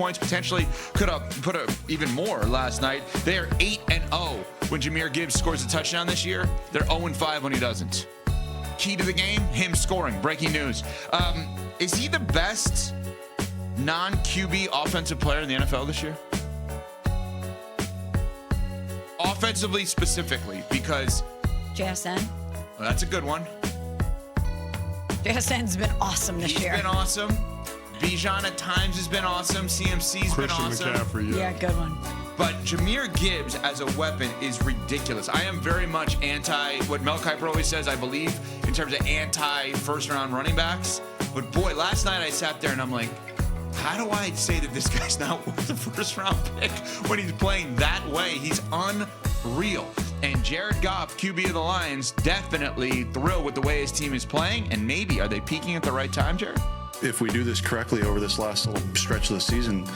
points, potentially could have put up even more last night. They are 8-0 when Jahmyr Gibbs scores a touchdown this year. They're 0-5 when he doesn't. Key to the game, him scoring. Breaking news. Is he the best non-QB offensive player in the NFL this year? Offensively specifically, because... JSN? Well, that's a good one. JSN's been awesome this year. He's been awesome. Bijan at times has been awesome. CMC's been awesome. McCaffrey, yeah, good one. But Jahmyr Gibbs as a weapon is ridiculous. I am very much anti what Mel Kiper always says, I believe, in terms of anti-first-round running backs. But, boy, last night I sat there and I'm like, how do I say that this guy's not worth the first-round pick when he's playing that way? He's unreal. And Jared Goff, QB of the Lions, definitely thrilled with the way his team is playing. And maybe, are they peaking at the right time, Jared? If we do this correctly over this last little stretch of the season,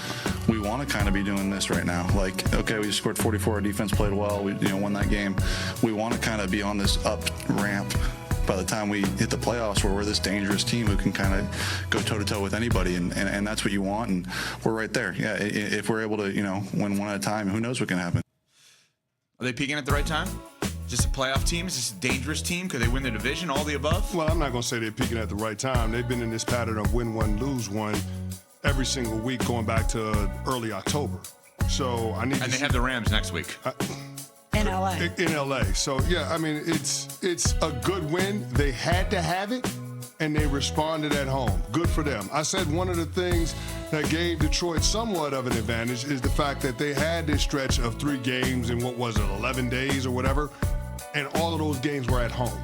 we want to kind of be doing this right now. Like, okay, we scored 44, our defense played well, we won that game. We want to kind of be on this up ramp by the time we hit the playoffs, where we're this dangerous team who can kind of go toe-to-toe with anybody, and that's what you want, and we're right there. Yeah, if we're able to, win one at a time, who knows what can happen. Are they peaking at the right time? Just a playoff team? Is this a dangerous team? Could they win the division? All the above? Well, I'm not going to say they're peaking at the right time. They've been in this pattern of win one, lose one every single week going back to early October. So I need. And they have the Rams next week. In LA. In LA. So, yeah, I mean, it's a good win. They had to have it, and they responded at home. Good for them. I said one of the things that gave Detroit somewhat of an advantage is the fact that they had this stretch of 3 games in, 11 days or whatever, and all of those games were at home.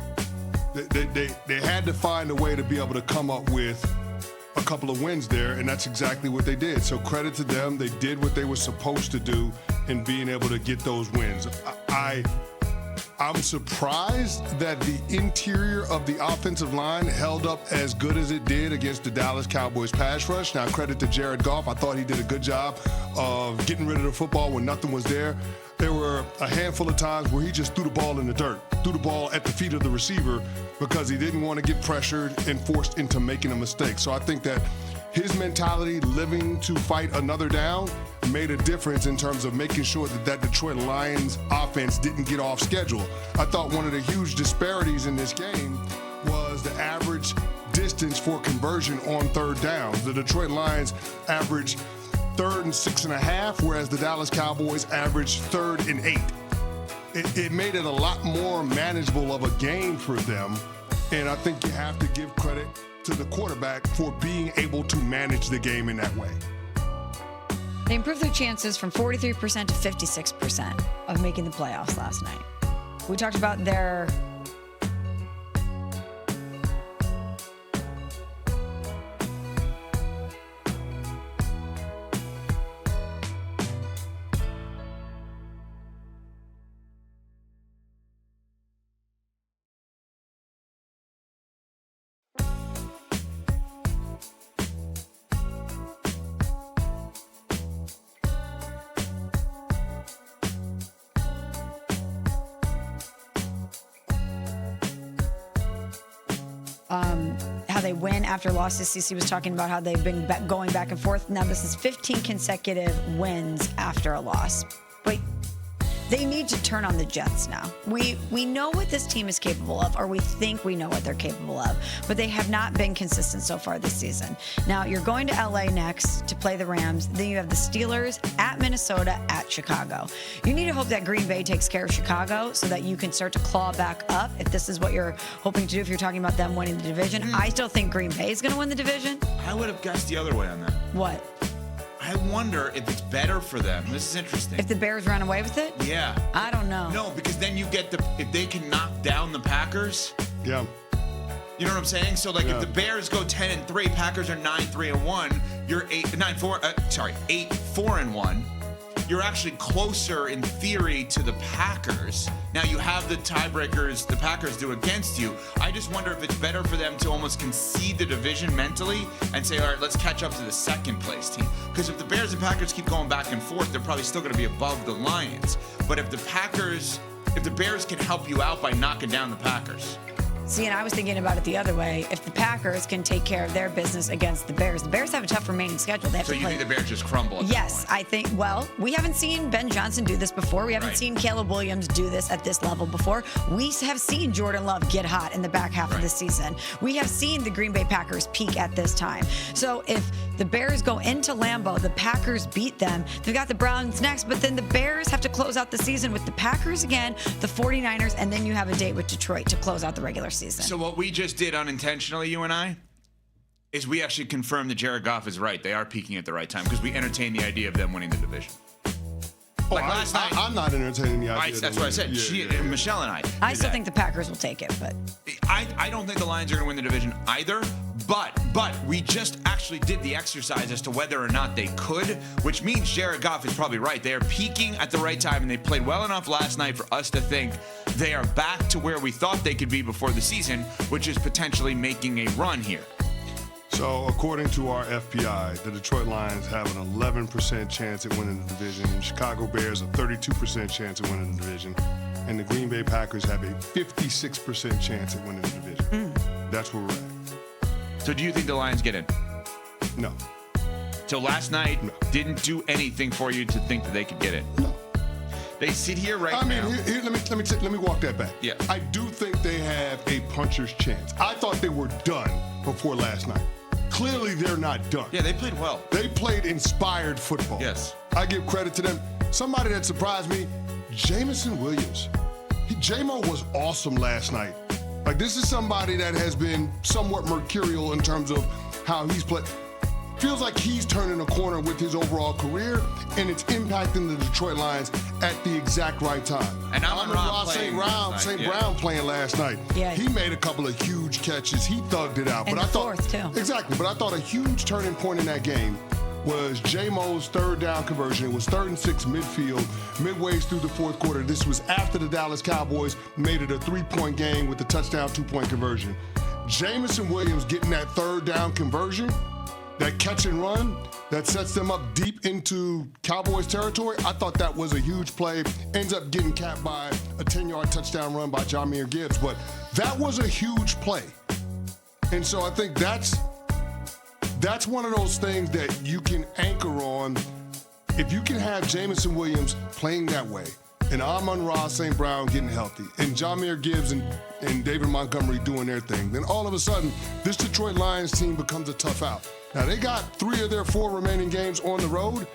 They had to find a way to be able to come up with a couple of wins there, and that's exactly what they did. So credit to them. They did what they were supposed to do in being able to get those wins. I'm surprised that the interior of the offensive line held up as good as it did against the Dallas Cowboys pass rush. Now, credit to Jared Goff. I thought he did a good job of getting rid of the football when nothing was there. There were a handful of times where he just threw the ball in the dirt, threw the ball at the feet of the receiver because he didn't want to get pressured and forced into making a mistake. So I think that his mentality, living to fight another down, made a difference in terms of making sure that Detroit Lions offense didn't get off schedule. I thought one of the huge disparities in this game was the average distance for conversion on third downs. The Detroit Lions averaged 3rd and 6.5, whereas the Dallas Cowboys averaged 3rd and 8. It made it a lot more manageable of a game for them, and I think you have to give credit to the quarterback for being able to manage the game in that way. They improved their chances from 43% to 56% of making the playoffs last night. We talked about their how they win after losses. CC was talking about how they've been going back and forth. Now this is 15 consecutive wins after a loss. But they need to turn on the Jets now. We know what this team is capable of, or we think we know what they're capable of, but they have not been consistent so far this season. Now, you're going to LA next to play the Rams. Then you have the Steelers at Minnesota, at Chicago. You need to hope that Green Bay takes care of Chicago so that you can start to claw back up if this is what you're hoping to do, if you're talking about them winning the division. I still think Green Bay is going to win the division. I would have guessed the other way on that. What? I wonder if it's better for them. This is interesting. If the Bears run away with it? Yeah. I don't know. No, because then you get if they can knock down the Packers. Yeah. You know what I'm saying? So, like, if the Bears go 10-3, Packers are 9-3-1, you're 8-4-1. You're actually closer in theory to the Packers. Now you have the tiebreakers the Packers do against you. I just wonder if it's better for them to almost concede the division mentally and say, all right, let's catch up to the second place team. Because if the Bears and Packers keep going back and forth, they're probably still going to be above the Lions. But if the Bears can help you out by knocking down the Packers. See, and I was thinking about it the other way. If the Packers can take care of their business against the Bears have a tough remaining schedule. They have So to you play. think the Bears just crumble? At Yes, this point? I think, well, we haven't seen Ben Johnson do this before. We haven't seen Caleb Williams do this at this level before. We have seen Jordan Love get hot in the back half of the season. We have seen the Green Bay Packers peak at this time. So if the Bears go into Lambeau, the Packers beat them. They've got the Browns next, but then the Bears have to close out the season with the Packers again, the 49ers, and then you have a date with Detroit to close out the regular season. So what we just did unintentionally, you and I, is we actually confirmed that Jared Goff is right. They are peaking at the right time because we entertained the idea of them winning the division. Like last night, I'm not entertaining the idea. that's what I said. Michelle and I. I still think the Packers will take it, but I don't think the Lions are going to win the division either. But we just actually did the exercise as to whether or not they could, which means Jared Goff is probably right. They are peaking at the right time, and they played well enough last night for us to think they are back to where we thought they could be before the season, which is potentially making a run here. So, according to our FPI, the Detroit Lions have an 11% chance at winning the division. Chicago Bears a 32% chance at winning the division. And the Green Bay Packers have a 56% chance at winning the division. That's where we're at. So do you think the Lions get in? No. So last night No. didn't do anything for you to think that they could get in? No. They sit here right I mean, now. here, let me walk that back. Yeah. I do think they have a puncher's chance. I thought they were done before last night. Clearly, they're not done. Yeah, they played well. They played inspired football. Yes. I give credit to them. Somebody that surprised me, Jameson Williams. J-Mo was awesome last night. Like, this is somebody that has been somewhat mercurial in terms of how he's played. Feels like he's turning a corner with his overall career, and it's impacting the Detroit Lions at the exact right time. And Amon-Ra St. playing Brown playing last night. Yeah. He made a couple of huge catches. He thugged it out. And but the I thought, fourth, too. Exactly. But I thought a huge turning point in that game was J-Mo's third down conversion. It was 3rd and 6 midfield, midways through the fourth quarter. This was after the Dallas Cowboys made it a 3-point game with the touchdown 2-point conversion. Jameson Williams getting that third down conversion, that catch and run, that sets them up deep into Cowboys territory. I thought that was a huge play. Ends up getting capped by a 10-yard touchdown run by Gibbs. But that was a huge play. And so I think that's one of those things that you can anchor on. If you can have Jameson Williams playing that way, and Amon-Ra St. Brown getting healthy, and Gibbs and David Montgomery doing their thing, then all of a sudden, this Detroit Lions team becomes a tough out. Now, they got 3 of their 4 remaining games on the road,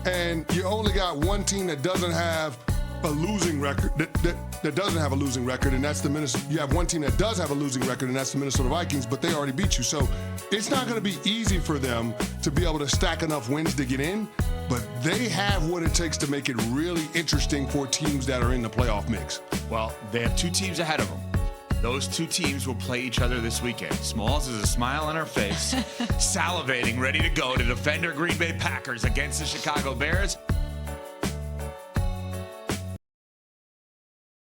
and you only got one team that doesn't have a losing record, that doesn't have a losing record, and that's the Minnesota. You have one team that does have a losing record, and that's the Minnesota Vikings, but they already beat you. So it's not going to be easy for them to be able to stack enough wins to get in, but they have what it takes to make it really interesting for teams that are in the playoff mix. Well, they have 2 teams ahead of them. Those 2 teams will play each other this weekend. Smalls has a smile on her face, salivating, ready to go to defend her Green Bay Packers against the Chicago Bears.